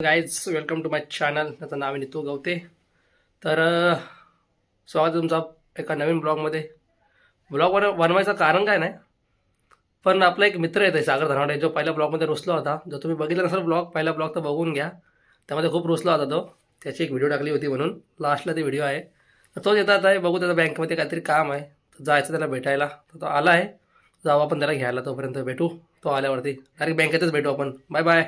Guys welcome to my channel. त्याचं नाव आहे नितू गवते. तर स्वागत आहे तुमचा एका नवीन ब्लॉगमध्ये. ब्लॉग बनवायचं कारण काय नाही, पण आपला एक मित्र येतो सागर धनावडे, जो पहिल्या ब्लॉगमध्ये रुसला होता. जो तुम्ही बघितला नसेल ब्लॉग, पहिला ब्लॉग तर बघून घ्या. त्यामध्ये खूप रुसला होता तो. त्याची एक व्हिडिओ टाकली होती म्हणून लास्टला ती व्हिडिओ आहे. तर तोच येतात आहे. बघू त्याचा बँकमध्ये काहीतरी काम आहे, तर जायचं त्याला भेटायला. तर तो आला आहे, जाऊ आपण त्याला घ्यायला. तोपर्यंत भेटू, तो आल्यावरती डायरेक्ट बँकेतच भेटू आपण. Bye bye.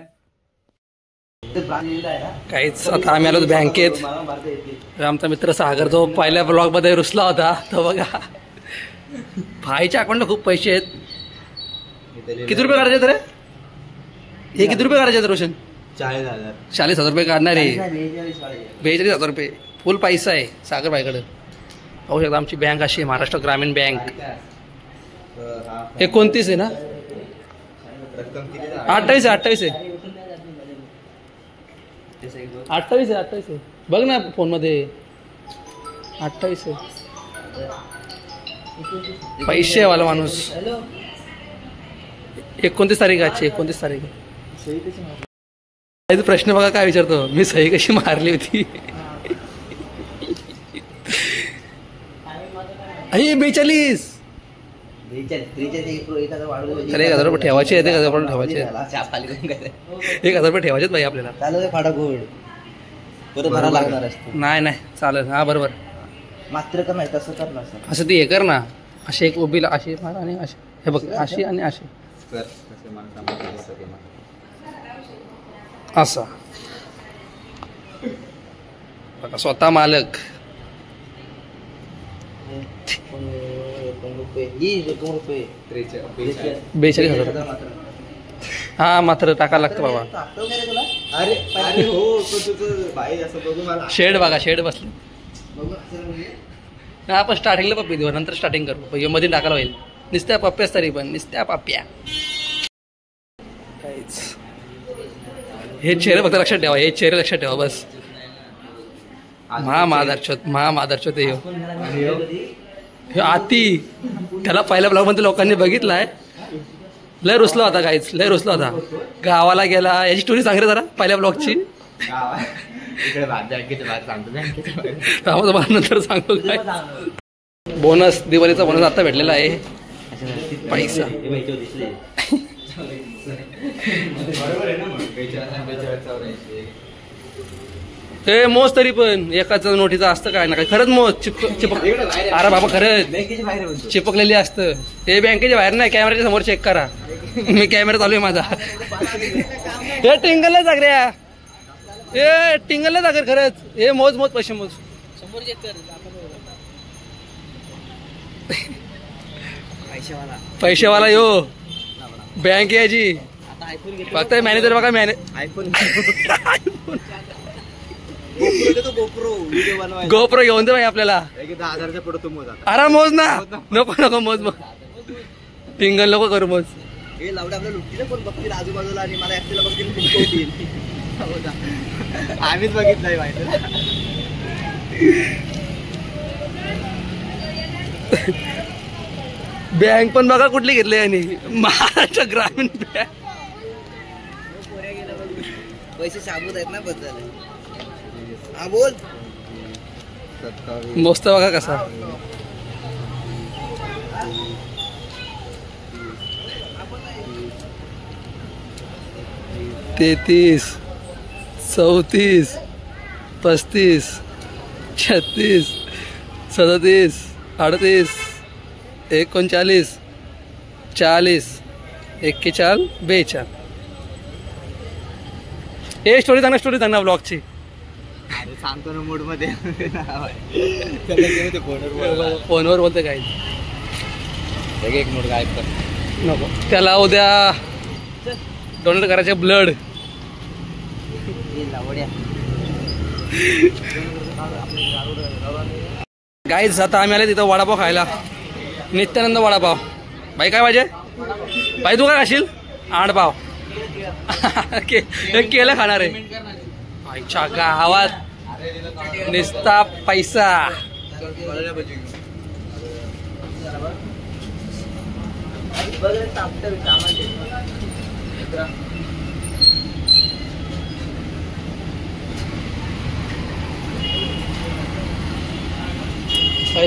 काहीच आता आम्ही आलो बँकेत. आमचा मित्र सागर जो पहिल्या ब्लॉगमध्ये रुसला होता तो बघा. भाईच्या अकाउंटला खूप पैसे आहेत. किती रुपये काढायचे रे? हे किती रुपये काढायचे रोशन? 40,000 रुपये काढणार आहे. 42,000 रुपये फुल पैसा आहे सागर भाईकडे. पाहू शकता आमची बँक अशी आहे, महाराष्ट्र ग्रामीण बँक. 29 आहे ना? 28 आहे. 28 आहे. बघ ना फोन मध्ये 28 आहे. पैसे वाला माणूस. 29 तारीख आजची. 29 तारीख. प्रश्न बघा काय विचारतो मी, सही कशी मारली होती. अरे 42. 1,000 रुपये ठेवायचे आहेत. 1,000 रुपये ठेवायचे. 1,000 रुपये ठेवायचे भाई आपल्याला. नाही चालेल. हा बरोबर. मात्र का नाही तसं कर ना असं. ती हे कर ना, अशी एक उभीला अशी मार आणि अशी. हे बघ अशी आणि अशी असा. बघा स्वतः मालक. 42,000. हा मात्र टाकायला लागतं बाबा. शेड बघा, शेड बसले. हा आपण स्टार्टिंगला पप्पी देऊ, नंतर स्टार्टिंग करू. मध्ये टाकायला होईल. निस्त्या पप्प्याच तरी पण निस्त्या पप्प्या. हे चेहरे फक्त लक्षात ठेवा. हे चेहरे लक्षात ठेवा बस. महामादरचोत हे आती. त्याला पहिल्या ब्लॉग मध्ये लोकांनी बघितलाय. लय रुसला होता काहीच, लय रुसला होता. गावाला गेला. याची स्टोरी सांग रे जरा पहिल्या ब्लॉगची. नंतर सांगतो काय. बोनस, दिवाळीचा बोनस आता भेटलेला आहे. पैसा हे मोज तरी पण एकाच नोटीचं असतं काय ना काय. खरंच मोज चिपक. अरे बाबा खरंच चिपकलेली असतं. हे बँकेच्या बाहेर नाही, कॅमेऱ्याच्या समोर चेक करा. मी कॅमेरा चालू आहे माझा. हे टिंगलला जागऱ्या. हे टिंगलला जागर खरंच. हे मोज पैसे मोज. समोर चेक कर. पैसेवाला यो बँक याची. फक्त मॅनेजर बघा. गोप्रो घेऊन दे भाई आपल्याला. 10,000 पडतो मोज. अरे मोज ना. नको मोज. टिंगल नको करू मोज. आजूबाजूला आणि मला आम्हीच बघितलंय माहिती. बँक पण बघा कुठली घेतली आणि महाराष्ट्र ग्रामीण बँक. पैसे साबूत आहेत ना बद्दल. हा बोल. मस्त बघा कसा. तेहतीस, 34, 35, 36, 37, 38, 39, 40, 41, 42. हे स्टोरी सांग ना ब्लॉगची. सांगतो ना मूड मध्ये. फोनवर बोलते काय. एक मूड गायब कर नको. त्याला उद्या डोनेट करायचे ब्लड. गाईज आता आम्ही आले तिथं वडापाव खायला. नित्यानंद वडापाव. बाई काय पाहिजे बाई? तू काय खाशील? आडपाव. केलं खाणार आहे. आईच्या गावात निस्ता पैसा.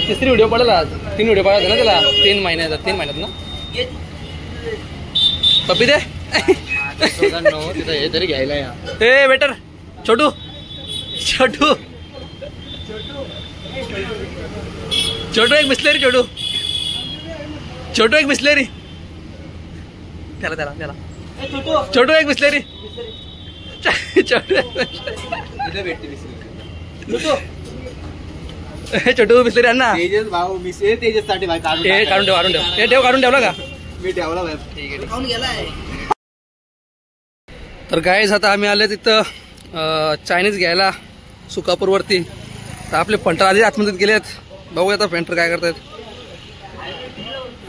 तिसरी व्हिडिओ पडेल आज. 3 व्हिडिओ पडायचे ना त्याला. 3 महिन्यात ना. पप्पी दे हे तरी घ्यायला या. ए वेटर छोटू छोटू छोटू एक बिस्लेरी छोटू छोटू एक बिस्लेरी त्याला त्याला त्याला छोटू एक बिस्लेरी छोटू छोटू बिस्लेरी अण्णा. तेजस भाऊ मी तेजस साठी भाई काढून ठेव काढून ठेव. हे ठेव काढून ठेवला का. मी ठेवला भाई. ठीक आहे. तर गाईज आता आम्ही आले तिथं चायनीज घ्यायला सुकापूरवरती. तर आपले पंटर आधी आतमध्ये गेलेत. बघूया आता पेंटर काय करतायत.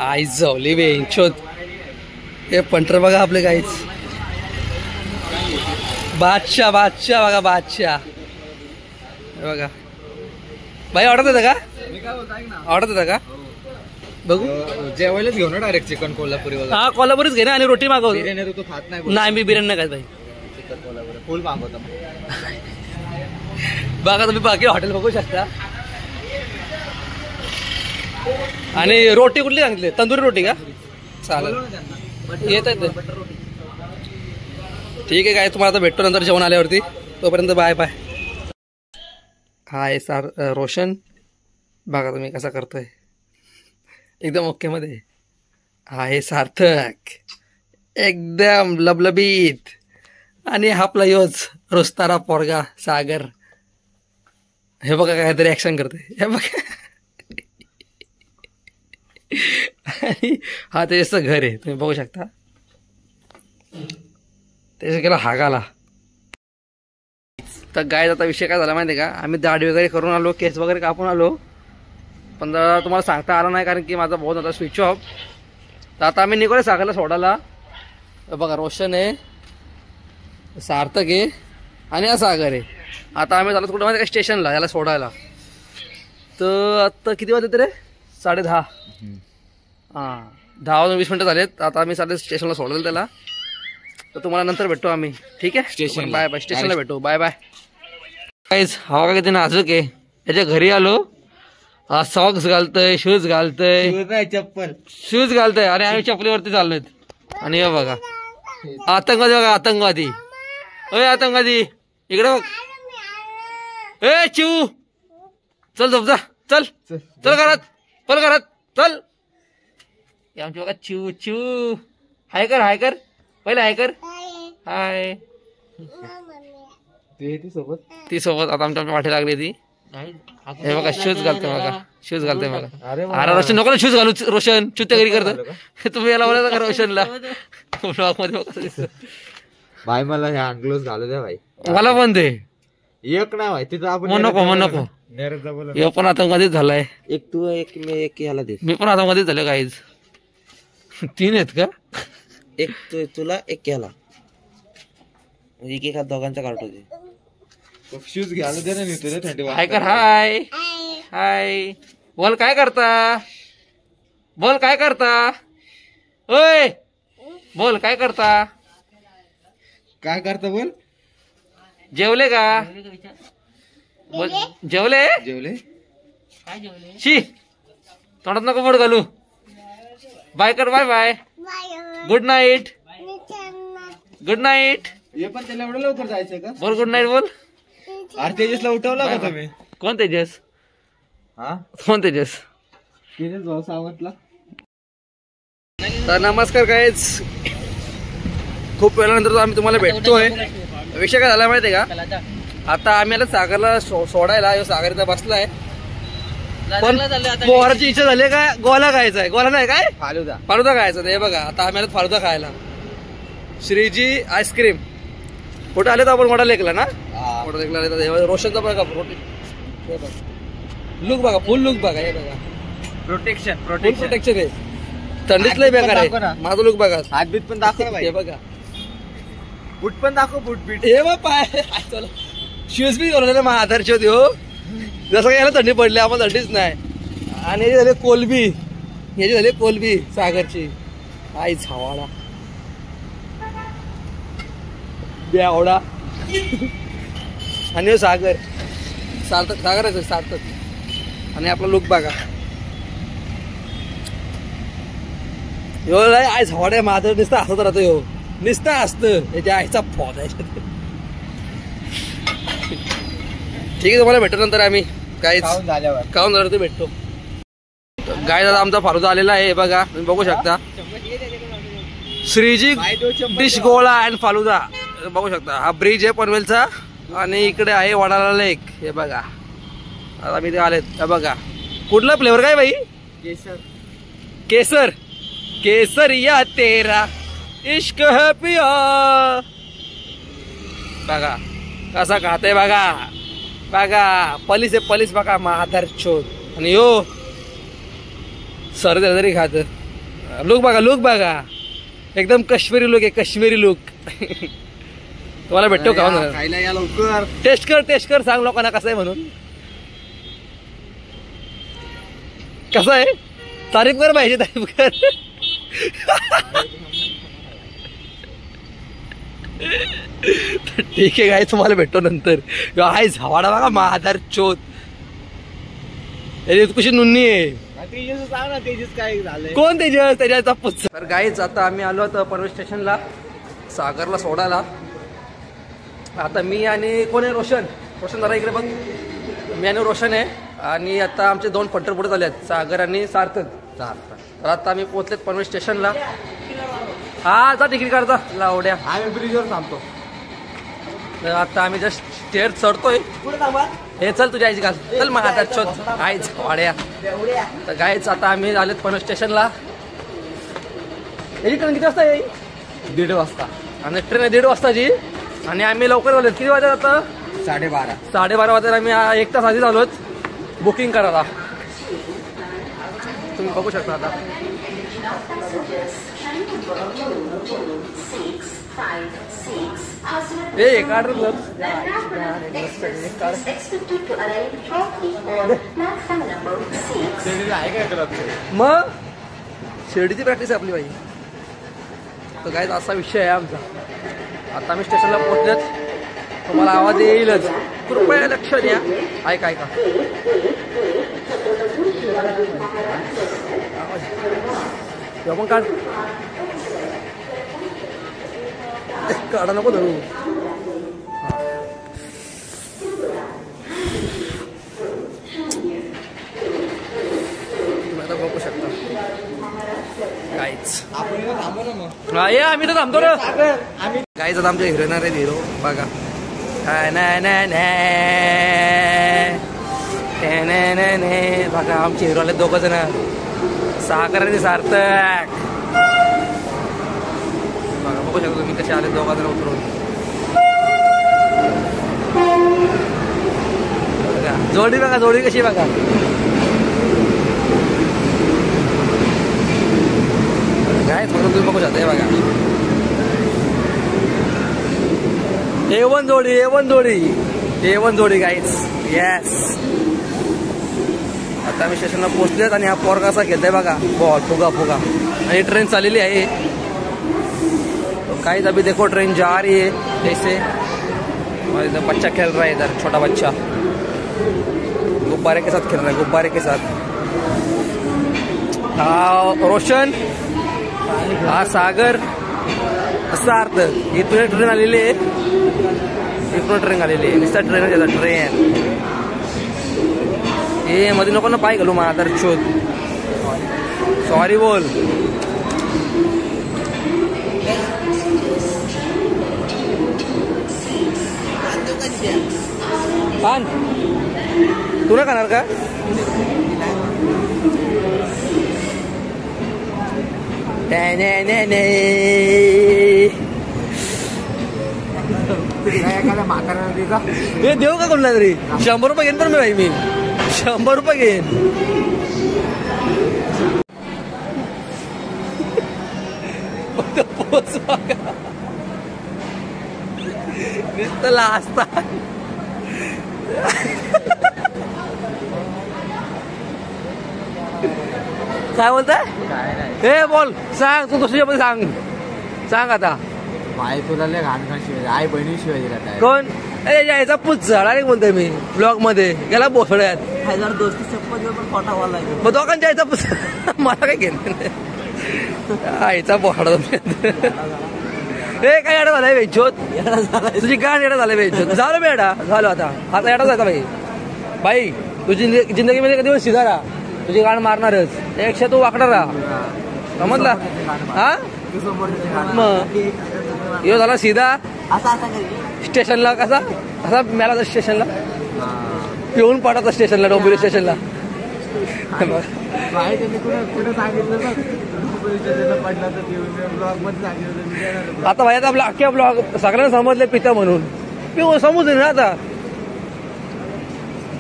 आई जवली बे इंचोत. हे पंटर बघा आपले गाईज. बादशाह बादशाह बघा बादशाह. हे बघा भाई ऑर्डर देता का. ऑर्डर देता का. बघू जेवायलाच घेऊ ना डायरेक्ट चिकन कोल्हापुरी वगैरे. हा कोल्हापुरीच घे ना आणि रोटी मागव. बिर्याणी तू खात नाही. नाही मी बिर्याणी नाही खात भाई. चिकन कोल्हापुरी फुल मागवतो. बघा तुम्ही बाकी हॉटेल बघू शकता. आणि रोटी कुठली सांगितली. तंदुरी रोटी का. चालेल येत आहेत. ठीक आहे काय तुम्हाला आता भेटतो नंतर जेवण आल्यावरती. तोपर्यंत bye bye. Hi sir Roshan. बघा तुम्ही कसा करतोय एकदम ओके मध्ये. हाय सार्थक एकदम लबलबीत. आणि आपला योज रोस्तारा पोरगा सागर. हे बघा काहीतरी ऍक्शन करते. हे बघा. आणि हा त्याचं घर आहे तुम्ही बघू शकता. त्याच्या गेला हागाला. तर गाय आता विषय काय झाला माहिती आहे का. आम्ही दाढी वगैरे करून आलो. केस वगैरे कापून आलो. पण तुम्हाला सांगता आलं नाही कारण की माझा बहुत होता स्विच ऑफ. तर आता आम्ही निघालो सागरला सोडायला. बघा रोशन आहे सार्थक आहे आणि हा सागर आहे. आता आम्ही झालो कुठं माहिती का स्टेशनला याला सोडायला. तर आता किती वाजले रे 10:30. हां 10:20 झालेत. आता आम्ही स्टेशनला सोडलं त्याला. तर तुम्हाला नंतर भेटतो आम्ही. ठीक आहे स्टेशन. Bye bye. स्टेशनला भेटू. Bye bye. काहीच हवा का किती नाजूक आहे. याच्या घरी आलो. हा सॉक्स घालतोय शूज घालतोय चप्पल शूज घालतोय. आणि आम्ही चपलीवरती चाललोय. आणि हे बघा आतंकवादी बघा आतंकवादी. ओय आतंकवादी इकडे बघ. ए चिऊ चल झोप जा. चल चल घरात. पल घरात चल. आमची बघा चिऊ चिऊ. हाय कर हाय कर पहिले हाय कर. हाय. ती सोबत आता आमच्या पाठी लागली ती. हे बघा शूज घालते बघा. शूज घालते बघा. अरे रोशन नको ना शूज घालू. रोशन चुत्या घरी करतो. तुम्ही याला बोलायचं का रोशनला. ब्लॉग मध्ये बघा भाई मला हे अंग्लोज घालू द्या भाई. मला पण दे. एक नाही भाई तिथं आपण नको नको. हे पण आतंकवादीच झालाय. एक तू एक मी एक याला दे. मी पण आतंकवादीच झालो काहीच. 3 आहेत का. एक तुला एक याला एक एका दोघांचा काढतो ते. शूज घ्यायला दे ना मी तुझ्या थंडी. हाय कर हाय हाय. बोल काय करता. बोल काय करता. ओय बोल काय करता. काय करता बोल. जेवले का. बोल जेवले. जेवले शी तोंडात नको बोट घालू. बाय कर. Bye bye. Good night. Good night. हे पण त्याला एवढं लवकर जायचं का. बोल गुड नाईट बोल. अरे तेजसला उठवला का तुम्ही. कोण तेजस. हा कोण तेजस. तेजस भाऊ सावंतला. तर नमस्कार गाईज. खूप वेळानंतर आम्ही तुम्हाला भेटतोय. विषय काय झाला माहितीये का. आता आम्ही आला सागरला सोडायला. सागर इथं बसलाय. पण पोहाराची इच्छा झाली काय गोला खायचा आहे. गोला नाही काय फालुदा फालुदा खायचा. हे बघा आता आम्ही आलो फालुदा खायला. श्रीजी आईस्क्रीम. कुठे आले तर आपण मोठा लेकला ना. मोठा लेकला आले. रोशनचा बघा लुक बघा. फुल लुक बघा. हे बघा प्रोटेक्शन प्रोटेक्शन आहे. थंडीत लय बेकार आहे. माझा लुक बघा. हातबीत पण दाखव. हे बघा बूट पण दाखव. बूट बीट हे बघ पाय. शूज बी घालून माझा आधार शोध हो. जसं काय थंडी पडली आपण थंडीच नाही. आणि याची झाली कोलबी. याची झाली कोलबी सागरची. आई छावाडा बेवडा. आणि सागर सार्थक सागराचं सार्थक. आणि आपला लुक बघा. यो आज हवाड्या माझं नुसतं हसत राहतो. यो नुसतं असतं याच्या आईचा फॉल आहे. ठीक आहे, तुम्हाला भेटतो नंतर. आम्ही काय खाऊन झाल्यावर ते भेटतो. गाय दादा आमचा फालुदा आलेला आहे बघा, तुम्ही बघू शकता. श्रीजी डिश गोळा अँड फालुदा बघू शकता. हा ब्रिज आहे पनवेलचा आणि इकडे आहे वडाला लेक. हे बघा आता मी ते आलेत. हे बघा कुठला फ्लेवर काय बाई? केसर. केसर केसरिया तेरा इश्क है पिया. बघा कसा खाते बघा. बघा पलीस आहे पलीस बघा महादार चोर. आणि यो सर तरी खात. लुक बघा लुक बघा एकदम काश्मीरी लुक आहे. काश्मीरी लुक. तुम्हाला भेटतो का खायला या लवकर. टेस्ट कर सांग लोकांना कसं आहे म्हणून. कसं आहे तारीफ कर पाहिजे. तारीफ कर. ठीक आहे काय तुम्हाला भेटतो नंतर. हाय झावाडा बघा महादार चोत. कशी नुन्नी आहे. कोण तेजस? त्याच्याचा पुच्छ. तर गाईच आता आम्ही आलो होतो पनवेल स्टेशनला सागरला सोडायला. आता मी आणि कोण आहे? रोशन जरा इकडे बघ. मी आणि रोशन आहे आणि आता आमचे 2 पंढरपूर झाले आहेत, सागर आणि सार्थक. तर आता आम्ही पोहोचलेत पनवेल स्टेशनला. हा जा तिकीट काढता लावड्या. आम्ही ब्रिजवर थांबतो. तर आता आम्ही जस्ट स्टेअर चढतोय. हे चल तुझ्या आईची घाल चल मग आता शोध आईच वाड्या. तर गायच आता आम्ही आलेत पनवेल स्टेशनला. याची ट्रेन किती वाजता येईल? 1:30 वाजता. आणि ट्रेन आहे 1:30 वाजताची. आणि आम्ही लवकर आलो. किती वाजता आता? 12:30 वाजता. आम्ही 1 तास आधी झालोत बुकिंग करायला. तुम्ही बघू शकता आता. ए काढ मग शिर्डीची प्रॅक्टिस आहे आपली बाई. तर काय असा विषय आहे आमचा. आता आम्ही स्टेशनला पोहोचलेत. तुम्हाला आवाज येईलच, कृपया लक्ष द्या. ऐका मग काढ. काढा नको धरू. तुम्ही आता बघू शकता काहीच. आम्ही तर थांबतो ना. काहीच आता आमच्या हिरो येणार आहेत. हिरो बघा. बघा आमचे हिरो आले 2 जण, सागर आणि सार्थक. बघा बघू शकतो तुम्ही कसे आले 2 जण उतरून. बघा जोडी बघा जोडी कशी बघा. काय फक्त तुम्ही बघू शकता. बघा A1 जोडी गाईच. येस आता आम्ही स्टेशनला पोहोचलेत आणि हा पोरगा असा घेतोय बघा बॉल फुगा. आणि ट्रेन चाललेली आहे. गाइस अभी देखो ट्रेन जा रही है जैसे. और इधर बच्चा खेल रहा है. इधर छोटा बच्चा गुब्बारे के साथ खेल रहा है. गुब्बारे के साथ. हाँ रोशन, हा सागर, सार्थक. इथून ट्रेन आलेली आहे. इकडून ट्रेन आलेली आहे. नुसता ट्रेन. हे मध्ये नको ना पाय घालू माझा शोध. सॉरी बोल. पान तू ना खाणार का? हे देऊ का कोणला तरी? 100 रुपये घेईन. पण मी 100 रुपये घेईन. नुसतं लाजता. काय बोलताय? हे बोल सांग तू दुसऱ्या सांग आता. आई तुला लय घाण शिवाय. आई बहिणी शिवाय दिला. कोण? याचा पुच्छ झाडा बोलतोय मी ब्लॉग मध्ये. गेला बोसड्यात. हजार दोस्ती शपथ घेऊन पण खोटा बोलला मग दोघांच्या याचा मला काय घेणं आईचा बोहाडा ए काय एडा झालाय वेचोत तुझी गाण एडा झालाय वेचोत झालं मी एडा झालं आता एडा जायचा भाई तुझी जिंदगीमध्ये कधी सीधा राहा तुझी गाण मारणारच एकशे तू वाकडा राहा समजला हा मग यो झाला सीधा स्टेशनला कसा कसा मेला स्टेशनला पिऊन पडायचा स्टेशनला डोंबिवली स्टेशनला आता भाई आता आपला अख्ख्या ब्लॉग सगळ्यांना समजले पितं म्हणून पिऊ समजू दे ना आता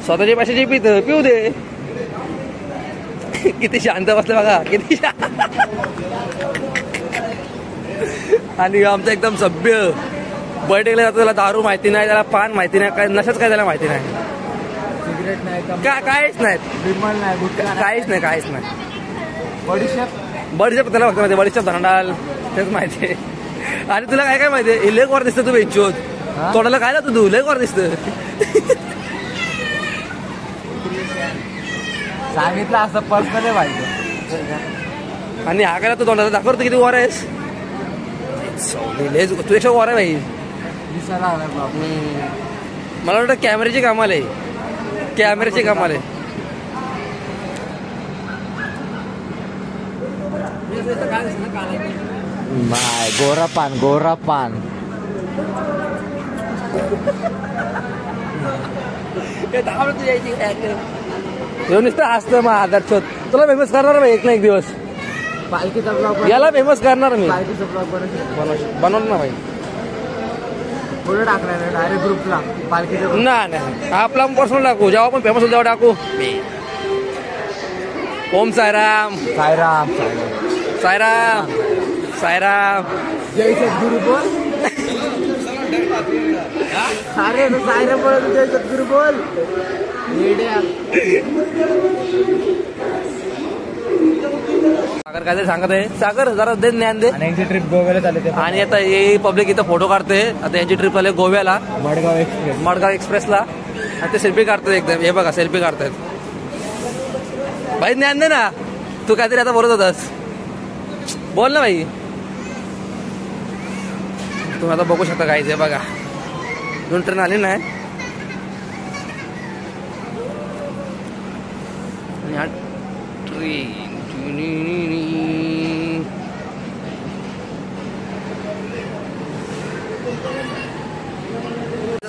स्वतःच्या पैशाची पितं पिऊ दे किती शांत बसले बघा किती आणि आमचं एकदम सभ्य बर्थडेला जातो त्याला दारू माहिती नाही त्याला पान माहिती नाही काय नशाच काय त्याला माहिती नाही सिगरेट नाही काहीच नाही विमल नाही काहीच नाही बडीशेप त्याला फक्त माहिती बडीशेप धनाडाल तेच माहिती आहे आणि तुला काय काय माहिती आहे लेक वर दिसतं तू बेंचोत तोंडाला काय जातो तू लेक वर दिसतं सांगितलं असं पर्सनली पाहिजे आणि हा काय तू तोंडाला दाखवतो किती वर आहेस तुझ्या वर आहे भाई मला वाटतं कॅमेऱ्याची कामाल आहे कॅमेऱ्याची कामाल आहे नाही गोरा पान नुसतं असतं मग आदर्श तुला फेमस करणार एक ना एक दिवस पालखीचा ब्लॉग याला फेमस करणार मी पालखीचा ब्लॉग बनवणार ना भाई पुढे टाकणार डायरेक्ट ग्रुपला पालखीचा नाही आपला पर्सनल टाकू जेव्हा पण फेमस होईल तेव्हा टाकू ओम साईराम साईराम साईराम साईराम जय सद्गुरु बोल अरे तो साईराम बोल जय सद्गुरु बोल सागर काय सांगत आहे सागर जरा दे ज्ञान दे आणि ट्रिप गोव्याला चालते आणि आता हे पब्लिक इथं फोटो काढते आता यांची ट्रिप आले गोव्याला मडगाव एक्सप्रेसला आणि ते सेल्फी काढतात एकदम हे बघा सेल्फी काढतायत भाई ज्ञान दे ना तू काहीतरी आता बोलत होतास बोल ना भाई तुम्ही आता बघू शकता काहीच बघा दोन ट्रेन आली नाही आणि हा ट्रेन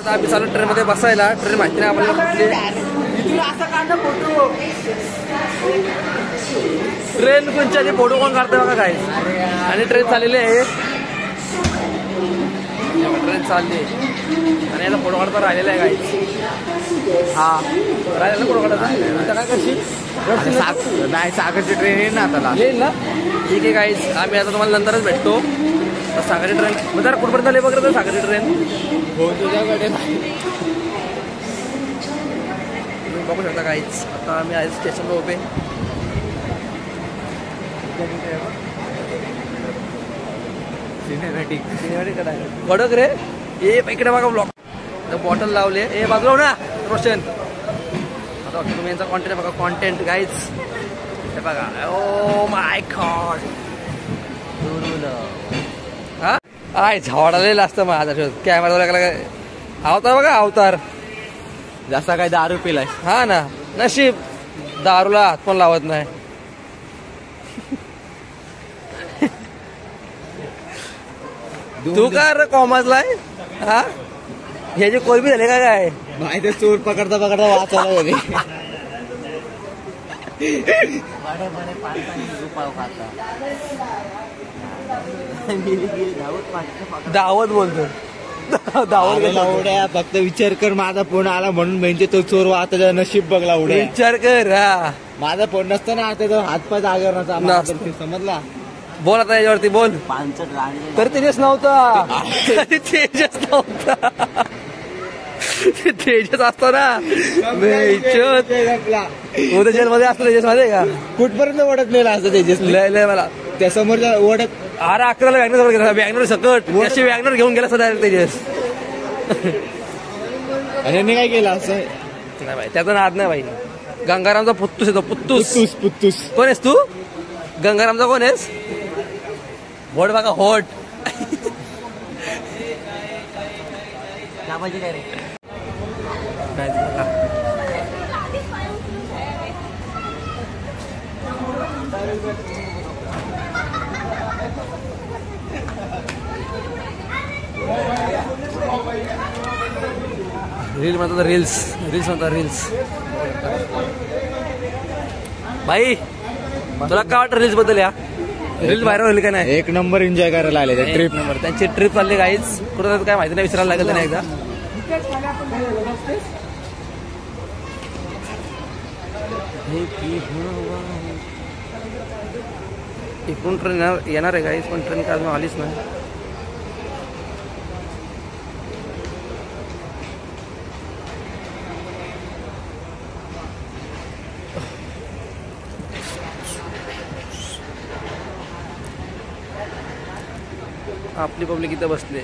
आम्ही चालू ट्रेन मध्ये बसायला ट्रेन माहिती नाही आपल्याला ट्रेन कोणच्या फोटो कोण काढते बघा काय आणि ट्रेन चाललेली आहे ट्रेन चालली आणि याचा फोटो काढता राहिलेला आहे काय हा राहिलेला फोटो काढायचा काय करशील नाही सागरची ट्रेन येईल ना आता येईल ना ठीक आहे काहीच आम्ही आता तुम्हाला नंतरच भेटतो सागरी ट्रेन मग जरा कुठपर्यंत आले बघा सागरी ट्रेन हो तुझ्याकडे तुम्ही बघू शकता काहीच आता आम्ही आज स्टेशनला उभे कडक रे ए इकडे बघा ब्लॉक बॉटल लावले ए बाजूला ना रोशन आता तुम्ही यांचा कॉन्टेंट बघा कॉन्टेंट गाईज हे बघा ओ माय गॉड हा आय झावडालेलं असतं माझा कॅमेरा लागला अवतार बघा अवतार जास्त काय दारू पिलाय हा ना नशीब दारूला हात पण लावत नाही तू का कॉमर्सला हा हे जे कोलबी झाले का काय माहिती चोर पकडता वाचायला होते दावत बोलतो दावत फक्त विचार कर माझा फोन आला म्हणून म्हणजे तो चोर आता नशीब बघला उड्या विचार कर हा माझा फोन नसताना आता तो हातपाय जागेवर समजला बोल आता याच्यावरती बोल तर तेजस नव्हता तेजस नव्हता तेजस असतो ना उद्या जेल मध्ये असतो तेजस मध्ये का कुठपर्यंत ओढत नाही असं तेजस लय मला त्या समोरच्या ओढत अरे 11ला वॅगनर गेला वॅगनर सकट त्याची वॅगनर घेऊन गेला सर तेजस आणि यांनी काय केलं असं नाही भाई त्याचा नाद नाही भाई गंगारामचा पुत्तूस येतो. पुत्तूस कोण आहेस तू? गंगारामचा कोण आहेस? होट बघा होट. काय पाहिजे काय रे? रील म्हणतात रील्स म्हणतात रील्स. भाई तुला काय वाटतं रील्स बद्दल? या रील्स व्हायरल होईल का नाही? एक नंबर एन्जॉय करायला आले ट्रिप नंबर. त्यांची ट्रिप चालली गाईच. कुठं काय माहिती नाही, विचारायला लागेल नाही एकदा. इकडून ट्रेन येणार आहे गाईच, पण ट्रेन काय अजून आलीच नाही. आपली पब्लिक इथं बसले.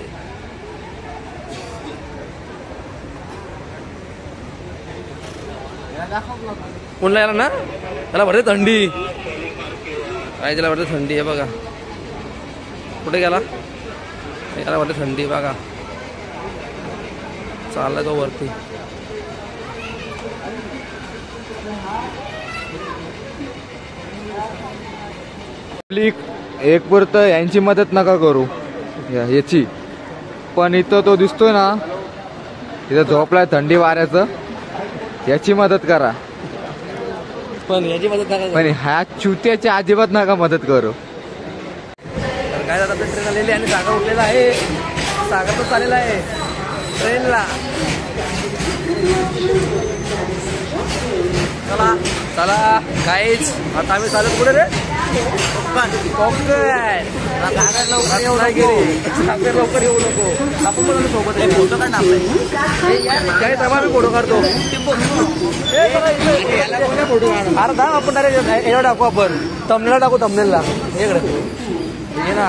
कोणला याला ना त्याला भरते थंडी. काय त्याला भरते थंडी आहे बघा. कुठे गेला? याला भरते थंडी बघा. चालला तो वरती. एक पुरतं यांची मदत नका करू याची. पण इथं तो दिसतोय ना, इथं झोपलाय थंडी वाऱ्याचं, याची मदत करा. पण याची मदत नका. पण ह्या चुत्याची अजिबात नका मदत करू. तर काय झालं, आपली ट्रेन आलेली आणि सागर उठलेला आहे. सागर तर चाललेला आहे ट्रेनला. चला चला काहीच. आता आम्ही चालत कुठे रे? लवकर येऊ नाही. सागर लवकर येऊ नको. आपण पण सोबत फोटो काढ. आम्ही फोटो काढतो. अरे दाम आपण डायरेक्ट याच्यावर टाकू. आपण तमनेला टाकू. तमनेला इकडे ये ना.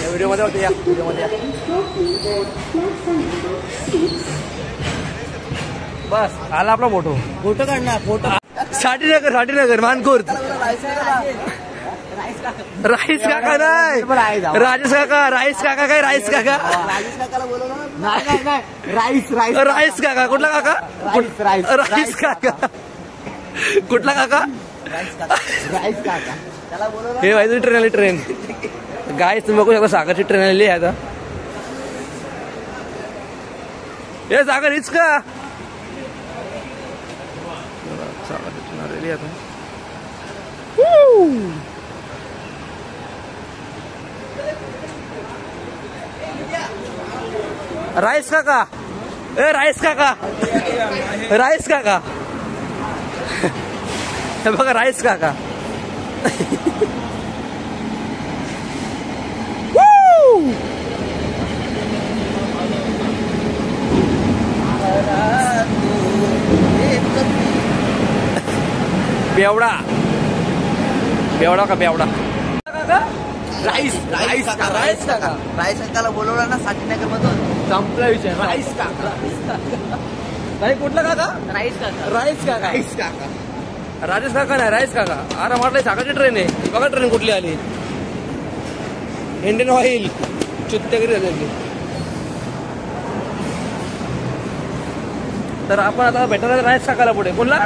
व्हिडिओ मध्ये होते. या व्हिडिओ मध्ये या. बस आला आपला फोटो. फोटो काढणार. फोटो साठीनगर मानखुर्द. राईस काका नाही, राजेश काका. राईस काका काय? राईस काका. राईस काका. कुठला काका? राईस काका. कुठला काका? हे माहिती ट्रेन आली. ट्रेन गाय तुम्ही बघू शकता. सागरची ट्रेन आलेली आहे आता. हे सागर हीच का? सागरची ट्रेन आलेली आता. राईस काका. ए राईस काका. राईस काका. हे बघा राईस काका. बेवडा. बेवडा का बेवडा? राईस राईस काका. राईस काका. राईस काकाला बोलवलं ना साठीनगर मधून. संपला विषय. राईस काका. नाही कुठला काका? राईस काका. राईस काका. राईस काका. राजेश काका नाही, राईस काका. अरे म्हटलं सागरची ट्रेन आहे. बघा ट्रेन कुठली आली. इंडियन ऑइल चित्तेगिरी झाली. तर आपण आता भेटणार राईस काकाला पुढे. कोणला?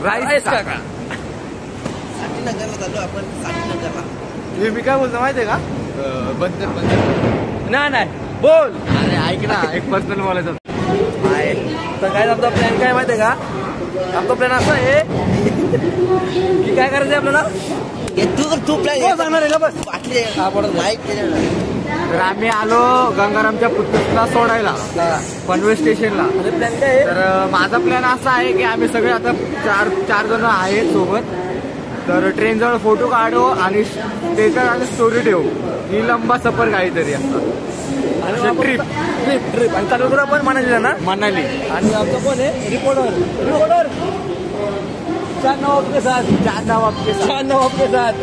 राईस काका. साठीनगरला चाललो आपण. साठीनगरला. मी काय बोलतो माहितीये का? बंदर नाही बोल. अरे ऐक ना, एक पर्सनल बोलायचं आहे. तर काय आमचा प्लॅन काय माहितीये का? आमचा प्लॅन असा आहे की काय करायचं आपल्याला. तू प्लॅन सांगणार आहे ना. बस वाटले लाईक तर आम्ही आलो गंगारामच्या पुतळ्याला सोडायला पनवेल स्टेशनला. प्लॅन काय आहे? तर माझा प्लॅन असा आहे की आम्ही सगळे आता चार जण आहेत सोबत. तर ट्रेन जवळ फोटो काढू आणि स्टेटस आणि स्टोरी ठेवू. ही लंबा सफर काहीतरी असं. ट्रिप आणि चालू करू आपण मनालीला ना. मनाली. आणि आमचं कोण आहे? रिपोर्टर. चार नवाब के साथ. चार नवाब के साथ.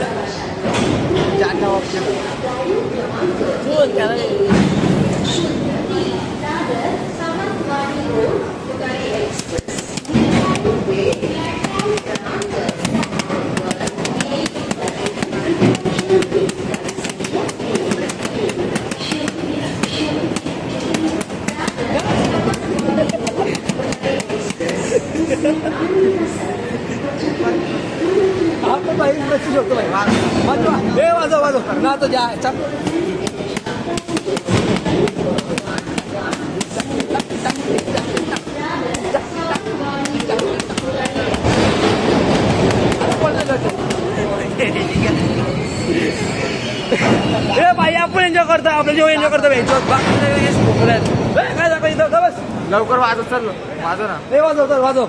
आपण बाई नक्की शकतो बाई वाजवा हे वाजव ना तो जा भाई आपण एन्जॉय करतो आपलं जेव्हा एन्जॉय करतो काय दाखवायचं बस लवकर वाजव चल वाजव ना हे वाजव तर वाजव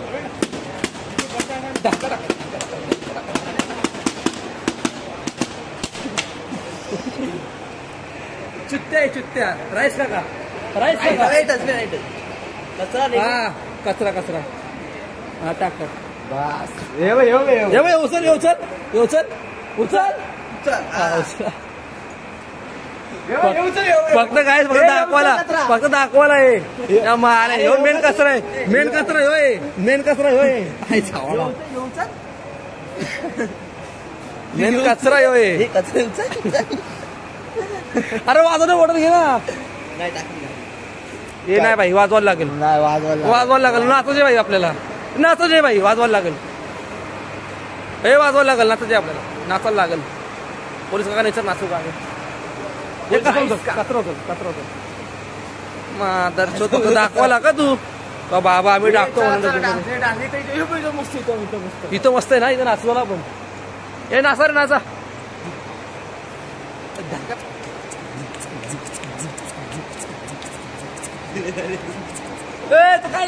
चुत्त्या राईस का राईस कचरा हा कचरा हा टाक बस ये उचल फक्त काय फक्त दाखवायला आहे मेन कचरा आहे मेन कचरा होय अरे वाजवणं ऑर्डर घे ना हे नाही भाई वाजवायला लागेल वाजवायला लागेल नाचू भाई आपल्याला नाचू भाई वाजवायला लागेल हे वाजवायला लागेल नाचू आपल्याला नाचायला लागेल पोलीस काका नाही नाचू का कचरा होतं मादर दाखवायला का तू का बाबा आम्ही टाकतो इथं मस्त आहे ना इथं नाचवायला पण हे नाचा रे नाचा काय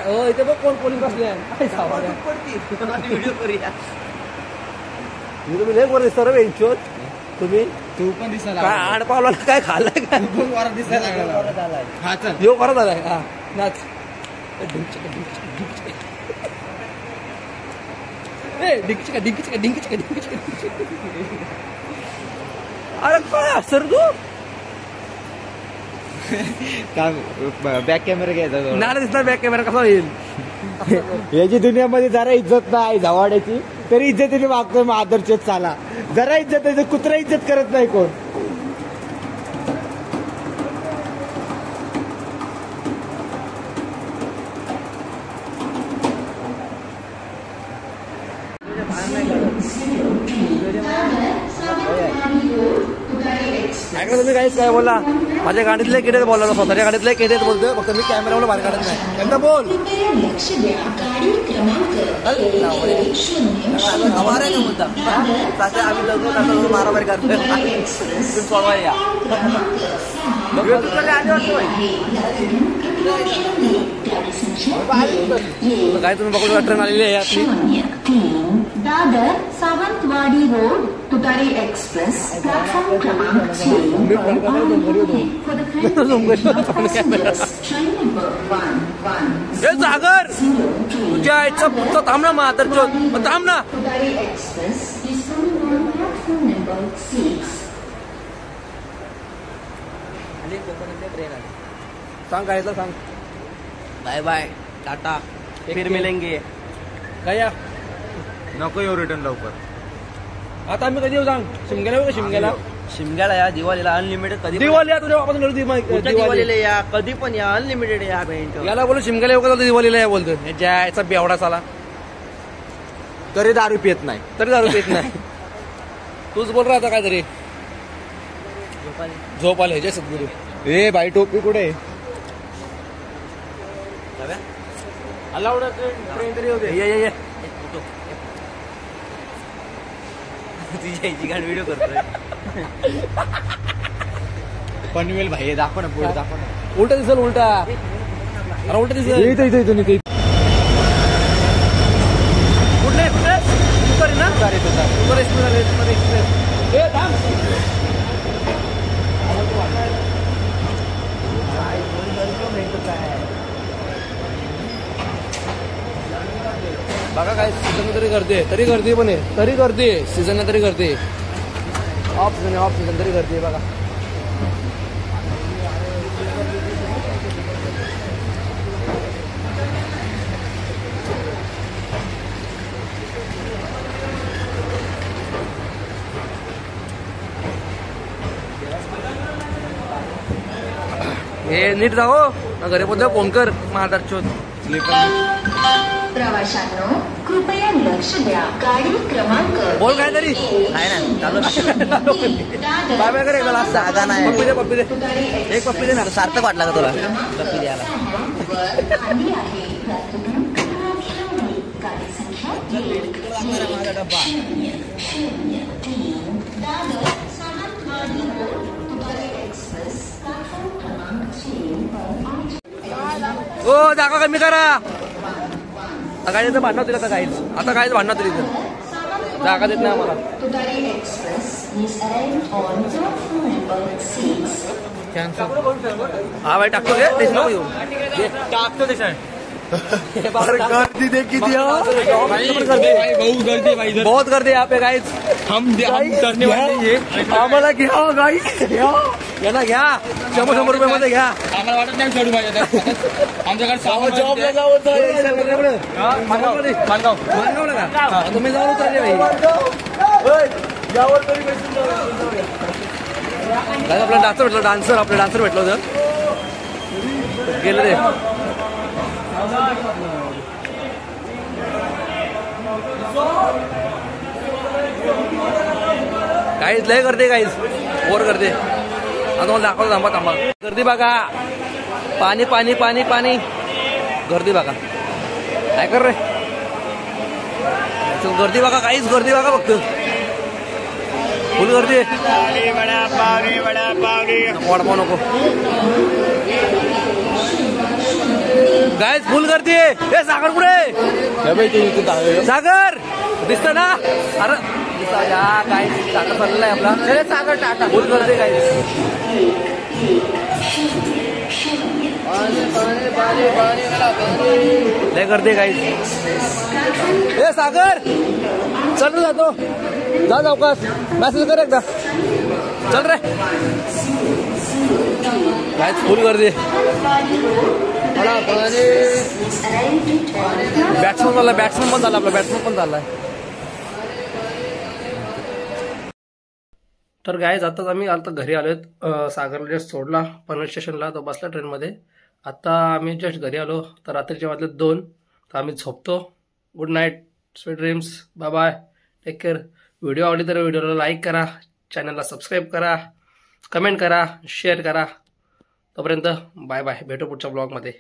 हो इथे बघ कोण पोलीस बसले तुम्ही लय बरं दिसता रे तुम्ही तू पण दिसायला काय आड पावला काय खाल्लाय काय यो परत आलाय हा नाच अरे काय सर तू बॅक कॅमेरा घ्यायचा नाही दिसणार बॅक कॅमेरा कसा येईल याची दुनियामध्ये जरा इज्जत नाही झवाड्याची तरी इज्जतीने मागतोय मग आदरचेत चाला जरा इज्जत आहे कुत्रा इज्जत करत नाही कोण ऐका तुम्ही काहीच काय बोला माझ्या गाडीतले किडे बोलला स्वतःच्या गाडीतले किडे बोलतोय फक्त मी कॅमेरावर बाहेर काढत नाही त्यांना बोल आम्ही लग्न मारामारी करतोय काय तुम्ही बघू ट्रेन आलेली आहे आपली दादर सावंतवाडी रोड तुतारी एक्सप्रेस प्लॅटफॉर्म क्रमांक 6 सागर तुझ्या आईचा पुढचा थांब ना मातरचोद थांब ना तुतारी एक्सप्रेस प्लॅटफॉर्म नंबर 6 सांग काय सांग बाय बाय टाटा फिर मिलेंगे काय नको येऊ रिटर्न लवकर आता आम्ही कधी येऊ सांग शिमग्याला येऊ का शिमग्याला शिमग्याला या दिवाळीला अनलिमिटेड कधी दिवाळी तुझ्या वापस दिवाळीला या कधी पण या अनलिमिटेड या बँक याला बोलू शिमग्याला येऊ का दिवाळीला या बोलतो ज्याचा बेवडा चाला तरी दारू पित नाही तरी दारू पित नाही तूच बोल राहता काय तरी झोप आले जय सद्गुरू ए बाई टोपी कुठे अलाउड ट्रेन तरी होते ये तुझ्या गाडी व्हिडिओ करतोय पनवेल भाई दाखव ना पुढे दाखव ना उलटा दिसेल उलटा अरे उलटा दिसेल इथं कुठले एक्सप्रेस तुकारी ना तुकारी एक्सप्रेस ए थांब बघा काय सीझन तरी गर्दी पण आहे तरी गर्दी सीझन तरी गर्दी ऑफ सीझन तरी गर्दी बघा हे नीट जाओ घरी बोलतो फोन कर महाराष्ट्र प्रवाशांनो कृपया लक्ष द्या. गाडी क्रमांक बोल काहीतरी आहे ना चालू बाय बाय करे मला जागा नाही पप्पी दे एक पप्पी दे ना सार्थक वाटला का तुला पप्पी द्यायला खाली आहे. गाडी संख्या 003 दादर सावंतवाडी रोड तुतारी एक्सप्रेस प्लॅटफॉर्म क्रमांक 3 ओ जागा कमी करा. गाडीचं भांडण दिलं का काहीच आता काहीच भांडण दिली तर जागा देत नाही आम्हाला. तुतारी express is arrived on platform number 6. हा भाई टाकतो घे टेस्ट नको येऊ टाकतो ते गर्दी देख किती बहुत गर्दी यहाँ पे गाइस. हम करने वाले ये आम्हाला घ्या गाइस घ्या घ्या 100 रुपये मध्ये घ्या. आम्हाला वाटत नाही चढू पाहिजे आमच्याकडे जॉबला मानगावला का तुम्ही जाऊन उतरले भाई आपला डान्सर भेटलो होतं गेलं ते काहीच लय करते काहीच बोर करते. आता मला दाखवतो थांबा गर्दी बघा पाणी पाणी पाणी पाणी गर्दी बघा काय कर रे गर्दी बघा काहीच गर्दी बघा फक्त फुल गर्दी वडापाव नको गायच फुल गर्दी आहे. सागर कुठे सागर दिसत ना अरे काय सागर चाललेला आहे आपला सागर टाटा फुल गर्दी काय लय गर्दी काय सागर चल रे जातो जा चौकात मेसेज कर एकदा चल रे काय फुल गर्दी बॅट्समन पण झाला आपला बॅट्समन पण झालाय. तर गाईज आताच आम्ही आता घरी आलोत. सागरला जस्ट सोडला पनवेल स्टेशनला तो बसला ट्रेनमध्ये. आता आम्ही जस्ट घरी आलो तर रात्रीच्या वाजले 2 तर आम्ही झोपतो. Good night sweet dreams bye bye take care. Video आवडली तर व्हिडिओला लाईक करा चॅनलला सबस्क्राईब करा कमेंट करा शेअर करा. तोपर्यंत बाय बाय भेटू पुढच्या ब्लॉगमध्ये.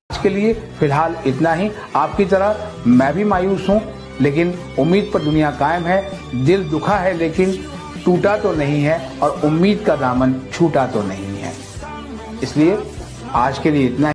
आज के लिए फिलहाल इतना ही. आपकी तरह मैं भी मायूस हूँ लेकिन उम्मीद पर दुनिया कायम है. दिल दुखा है लेकिन टूटा तो नहीं है और उम्मीद का दामन छूटा तो नहीं है. इसलिए आज के लिए इतना